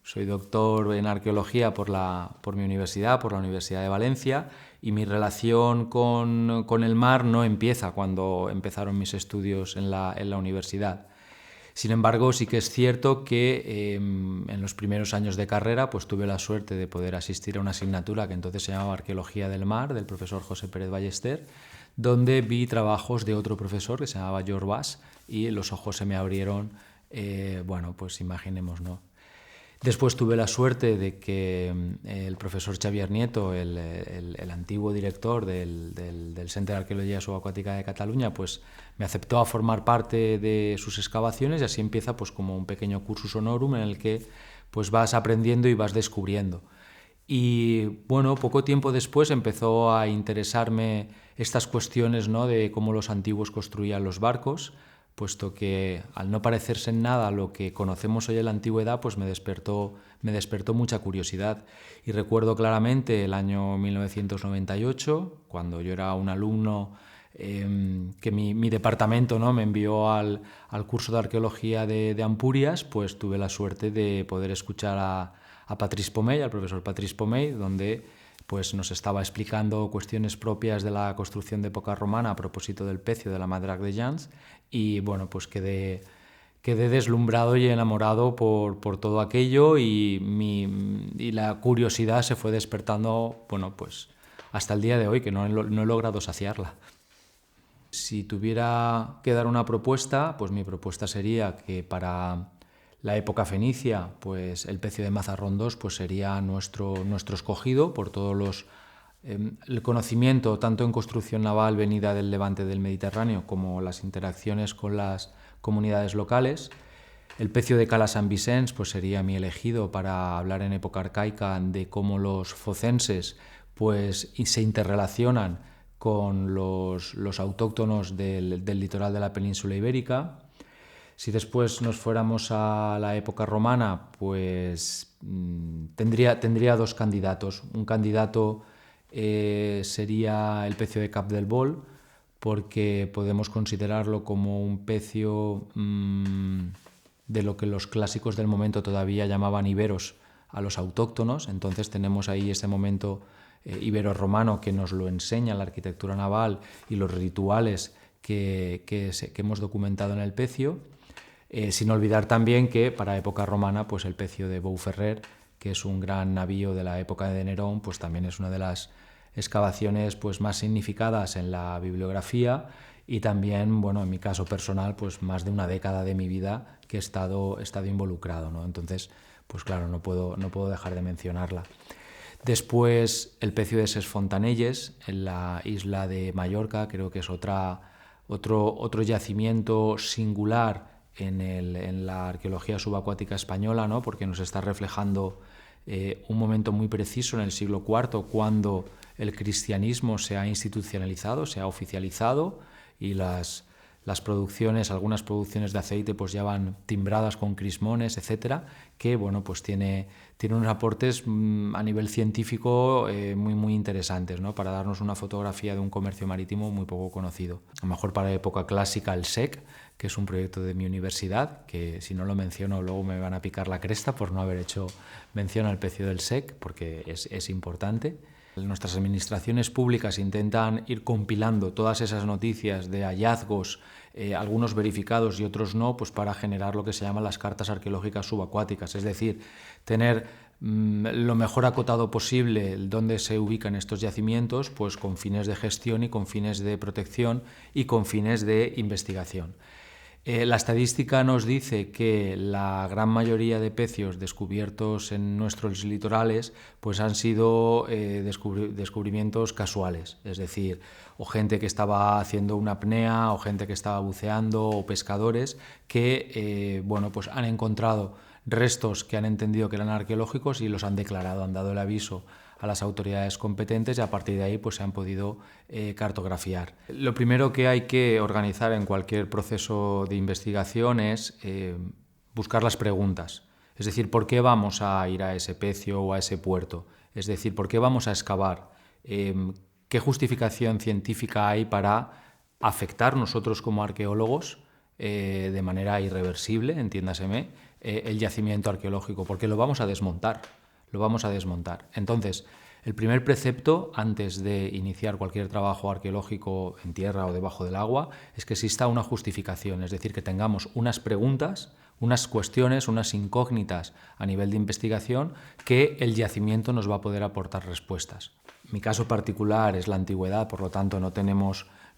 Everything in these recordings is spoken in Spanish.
Soy doctor en arqueología por mi universidad, por la Universidad de Valencia, y mi relación con el mar no empieza cuando empezaron mis estudios en la universidad. Sin embargo, sí que es cierto que en los primeros años de carrera pues tuve la suerte de poder asistir a una asignatura que entonces se llamaba Arqueología del Mar, del profesor José Pérez Ballester, donde vi trabajos de otro profesor que se llamaba George Bass y los ojos se me abrieron, bueno, pues imaginemos, ¿no? Después tuve la suerte de que el profesor Xavier Nieto, el antiguo director del Centre de Arqueología Subacuática de Cataluña, pues me aceptó a formar parte de sus excavaciones y así empieza pues como un pequeño cursus honorum en el que pues vas aprendiendo y vas descubriendo. Y bueno, poco tiempo después empezó a interesarme estas cuestiones, ¿no?, de cómo los antiguos construían los barcos, puesto que al no parecerse en nada a lo que conocemos hoy en la antigüedad, pues me despertó mucha curiosidad. Y recuerdo claramente el año 1998, cuando yo era un alumno, que mi departamento, ¿no?, me envió al curso de arqueología de Ampurias, pues tuve la suerte de poder escuchar a Patrice Pomey, al profesor Patrice Pomey, donde pues nos estaba explicando cuestiones propias de la construcción de época romana a propósito del pecio de la Madrague de Jans, y bueno, pues quedé deslumbrado y enamorado por todo aquello, y la curiosidad se fue despertando, bueno, pues hasta el día de hoy, que no he logrado saciarla. Si tuviera que dar una propuesta, pues mi propuesta sería que para la época fenicia, pues el pecio de Mazarrón II pues sería nuestro escogido por todos el conocimiento tanto en construcción naval venida del levante del Mediterráneo como las interacciones con las comunidades locales. El pecio de Cala San Vicens pues sería mi elegido para hablar en época arcaica de cómo los focenses pues se interrelacionan con los autóctonos del litoral de la península ibérica. Si después nos fuéramos a la época romana, pues tendría dos candidatos. Un candidato sería el pecio de Cap del Bol, porque podemos considerarlo como un pecio de lo que los clásicos del momento todavía llamaban iberos a los autóctonos. Entonces tenemos ahí ese momento ibero-romano que nos lo enseña la arquitectura naval y los rituales que hemos documentado en el pecio. Sin olvidar también que para época romana pues el pecio de Bouferrer, que es un gran navío de la época de Nerón, pues también es una de las excavaciones pues más significadas en la bibliografía, y también, bueno, en mi caso personal, pues más de una década de mi vida que he estado involucrado, ¿no? Entonces, pues claro, no puedo dejar de mencionarla. Después el pecio de Ses Fontanelles, en la isla de Mallorca, creo que es otro yacimiento singular en la arqueología subacuática española, ¿no?, porque nos está reflejando un momento muy preciso en el siglo IV, cuando el cristianismo se ha institucionalizado, se ha oficializado, y algunas producciones de aceite pues ya van timbradas con crismones, etcétera, que bueno, pues tiene unos aportes a nivel científico muy interesantes, ¿no?, para darnos una fotografía de un comercio marítimo muy poco conocido. A lo mejor para la época clásica el SEC, que es un proyecto de mi universidad, que si no lo menciono luego me van a picar la cresta por no haber hecho mención al pecio del SEC, porque es importante. Nuestras administraciones públicas intentan ir compilando todas esas noticias de hallazgos, algunos verificados y otros no, pues para generar lo que se llaman las cartas arqueológicas subacuáticas, es decir, tener lo mejor acotado posible dónde se ubican estos yacimientos, pues con fines de gestión y con fines de protección y con fines de investigación. La estadística nos dice que la gran mayoría de pecios descubiertos en nuestros litorales pues han sido descubrimientos casuales, es decir, o gente que estaba haciendo una apnea, o gente que estaba buceando, o pescadores que bueno, pues han encontrado restos que han entendido que eran arqueológicos y los han declarado, han dado el aviso a las autoridades competentes, y a partir de ahí pues se han podido cartografiar. Lo primero que hay que organizar en cualquier proceso de investigación es buscar las preguntas. Es decir, ¿por qué vamos a ir a ese pecio o a ese puerto? Es decir, ¿por qué vamos a excavar? ¿Qué justificación científica hay para afectar nosotros como arqueólogos de manera irreversible, entiéndaseme, el yacimiento arqueológico, porque lo vamos a desmontar, lo vamos a desmontar. Entonces, el primer precepto antes de iniciar cualquier trabajo arqueológico en tierra o debajo del agua es que exista una justificación, es decir, que tengamos unas preguntas, unas cuestiones, unas incógnitas a nivel de investigación que el yacimiento nos va a poder aportar respuestas. Mi caso particular es la antigüedad, por lo tanto no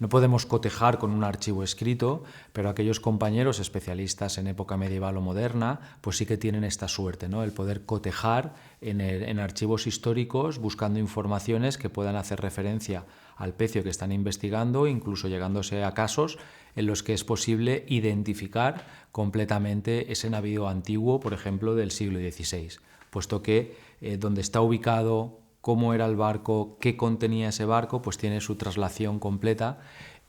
podemos cotejar con un archivo escrito, pero aquellos compañeros especialistas en época medieval o moderna, pues sí que tienen esta suerte, ¿no? El poder cotejar en archivos históricos buscando informaciones que puedan hacer referencia al pecio que están investigando, incluso llegándose a casos en los que es posible identificar completamente ese navío antiguo, por ejemplo, del siglo XVI, puesto que donde está ubicado, cómo era el barco, qué contenía ese barco, pues tiene su traslación completa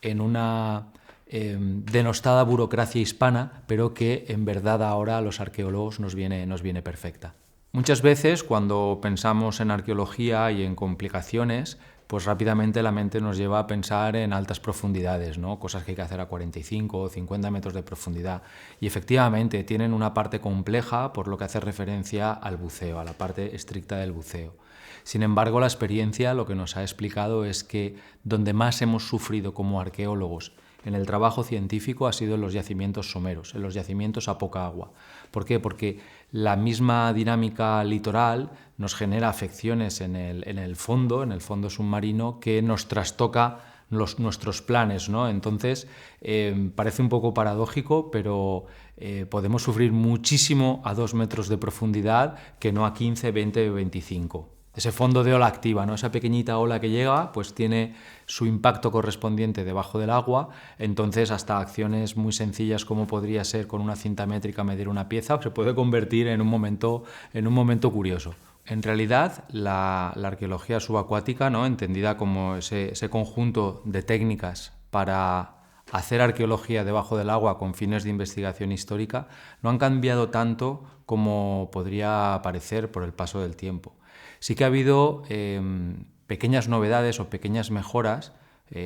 en una denostada burocracia hispana, pero que en verdad ahora a los arqueólogos nos viene perfecta. Muchas veces cuando pensamos en arqueología y en complicaciones, pues rápidamente la mente nos lleva a pensar en altas profundidades, ¿no? Cosas que hay que hacer a 45 o 50 metros de profundidad. Y efectivamente tienen una parte compleja por lo que hace referencia al buceo, a la parte estricta del buceo. Sin embargo, la experiencia lo que nos ha explicado es que donde más hemos sufrido como arqueólogos en el trabajo científico ha sido en los yacimientos someros, en los yacimientos a poca agua. ¿Por qué? Porque la misma dinámica litoral nos genera afecciones en el fondo submarino, que nos trastoca nuestros planes, ¿no? Entonces, parece un poco paradójico, pero podemos sufrir muchísimo a 2 metros de profundidad que no a 15, 20 o 25. Ese fondo de ola activa, ¿no? Esa pequeñita ola que llega, pues tiene su impacto correspondiente debajo del agua, entonces hasta acciones muy sencillas como podría ser con una cinta métrica medir una pieza se puede convertir en un momento curioso. En realidad, la arqueología subacuática, ¿no?, entendida como ese conjunto de técnicas para hacer arqueología debajo del agua con fines de investigación histórica, no han cambiado tanto como podría parecer por el paso del tiempo. Sí que ha habido pequeñas novedades o pequeñas mejoras.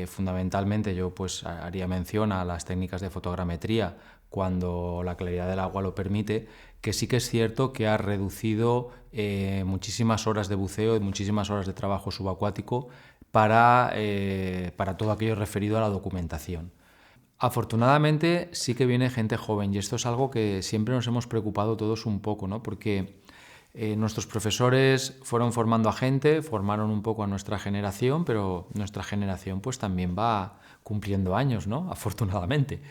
Fundamentalmente yo pues haría mención a las técnicas de fotogrametría cuando la claridad del agua lo permite, que sí que es cierto que ha reducido muchísimas horas de buceo y muchísimas horas de trabajo subacuático para todo aquello referido a la documentación. Afortunadamente sí que viene gente joven, y esto es algo que siempre nos hemos preocupado todos un poco, ¿no? Porque nuestros profesores fueron formando a gente, formaron un poco a nuestra generación, pero nuestra generación pues también va cumpliendo años, ¿no?, afortunadamente.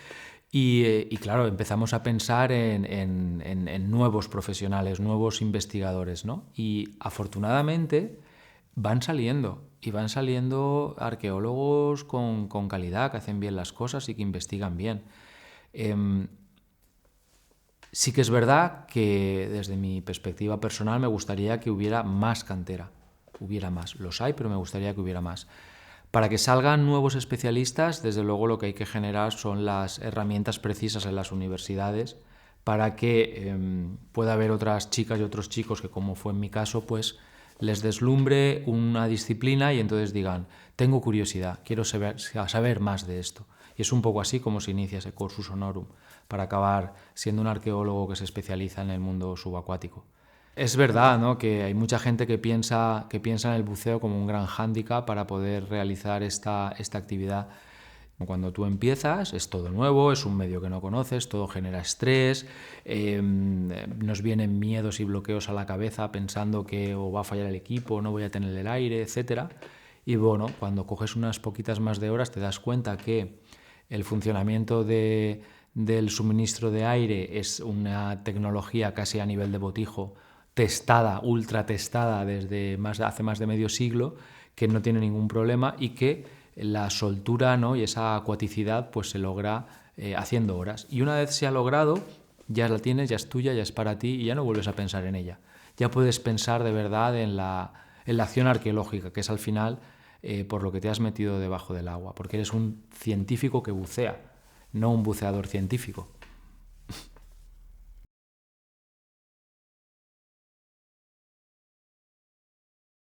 Y claro, empezamos a pensar en nuevos profesionales, nuevos investigadores, ¿no? Y afortunadamente van saliendo arqueólogos con calidad, que hacen bien las cosas y que investigan bien. Sí que es verdad que desde mi perspectiva personal me gustaría que hubiera más cantera, hubiera más. Los hay, pero me gustaría que hubiera más. Para que salgan nuevos especialistas, desde luego lo que hay que generar son las herramientas precisas en las universidades para que pueda haber otras chicas y otros chicos que, como fue en mi caso, pues les deslumbre una disciplina y entonces digan, tengo curiosidad, quiero saber más de esto. Y es un poco así como se inicia ese cursus honorum, para acabar siendo un arqueólogo que se especializa en el mundo subacuático. Es verdad, ¿no?, que hay mucha gente que piensa en el buceo como un gran hándicap para poder realizar esta actividad. Cuando tú empiezas es todo nuevo, es un medio que no conoces, todo genera estrés, nos vienen miedos y bloqueos a la cabeza pensando que o va a fallar el equipo, no voy a tener el aire, etc. Y bueno, cuando coges unas poquitas más de horas te das cuenta que el funcionamiento del suministro de aire es una tecnología casi a nivel de botijo, testada, ultra testada desde hace más de medio siglo, que no tiene ningún problema y que la soltura, ¿no?, y esa acuaticidad pues se logra haciendo horas. Y una vez se ha logrado, ya la tienes, ya es tuya, ya es para ti y ya no vuelves a pensar en ella. Ya puedes pensar de verdad en la acción arqueológica, que es al final por lo que te has metido debajo del agua, porque eres un científico que bucea, no un buceador científico.